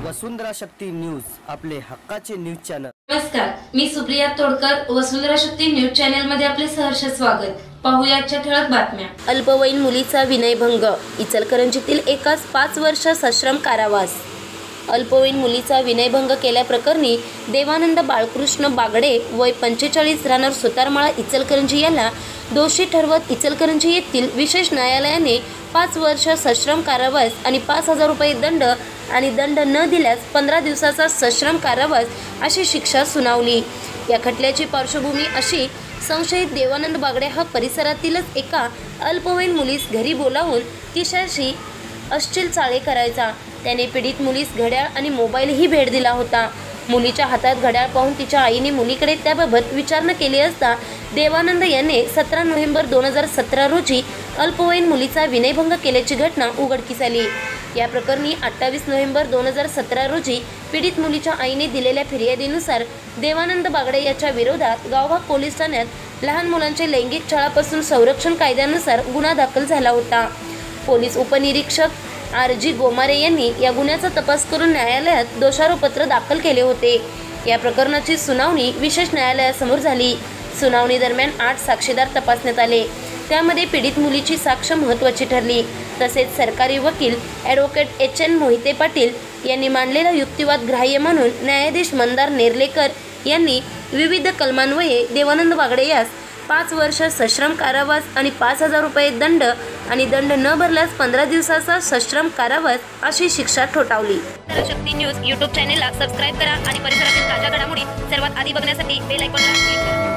वसुंधरा शक्ती news, आपले हक्काचे news channel. नमस्कार, मी सुप्रिया तोडकर, वसुंधरा शक्ती न्यूज चॅनल मध्ये आपले सहर्ष स्वागत। पाहूया आजच्या ठळक बातम्या। अल्पवयीन मुलीचा विनयभंग, इचलकरंजीतील एकास 5 वर्ष सश्रम कारावास। अल्पवयीन मुलीचा विनयभंग केल्याप्रकरणी देवानंद बाळकृष्ण बागडे वय 45 राहणार सुतारमाळा इचलकरंजी याला दोषी ठरवत इचलकरंजी येथील विशेष न्यायालयाने 5 वर्ष सश्रम कारावास आणि 5,000 रुपये दंड आणि दंड न दिल्यास 15 दिवसाचा सश्रम कारावास अशी शिक्षा सुनावली। या खटल्याची पार्श्वभूमी अशी, संशयित देवानंद बागडे हा परिसरातीलच एका अल्पवयीन मुलीस घरी बोलावून तिच्याशी अश्लील चाळे करायचा। त्याने पीडित मुलीस घड्याळ आणि मोबाईलही भेट दिला होता। मुलीच्या हातात घड्याळ पाहून तिच्या आईने मुलीकडे त्याबाबत विचारणा केली असता देवानंद याने 17 नोव्हेंबर 2017 रोजी अल्पवयीन मुलीचा विनयभंग केल्याची घटना उघडकीस आली। या प्रकरणी 28 नोव्हेंबर 2017 रोजी पीडित मुलीच्या आईने दिलेल्या फिर्यादीनुसार देवानंद बागडे याच्या विरोधात गावभाग पोलीस ठाण्यात लहान मुलांचे लैंगिक छळापासून संरक्षण कायद्यानुसार गुन्हा दाखल झाला होता। पोलीस उपनिरीक्षक RG गोमारे यांनी या गुन्ह्याचा तपास करून न्यायालयात दोषारोपपत्र दाखल केले होते। या प्रकरणाची सुनावणी विशेष न्यायालयासमोर झाली। सुनावणी दरम्यान 8 साक्षीदार तपासण्यात आले। त्यामध्ये पीडित मुलीची साक्ष महत्त्वाची ठरली। तसेच सरकारी वकील ॲडव्होकेट HN मोहिते पाटील यांनी मांडलेला युक्तिवाद ग्राह्य म्हणून न्यायाधीश मंदार नेर्लेकर यांनी विविध कलमान्वये देवानंद बागडे यास 5 वर्ष सश्रम कारावास आणि 5,000 रुपये दंड आणि दंड न भरल्यास 15 दिवसाचा सश्रम कारावास अशी शिक्षा ठोठावली। वसुंधरा शक्ती न्यूज YouTube चॅनेलला सबस्क्राइब करा आणि परिसरातील ताज्या घडामोडी सर्वात आधी बघण्यासाठी बेल आयकॉनला क्लिक करा।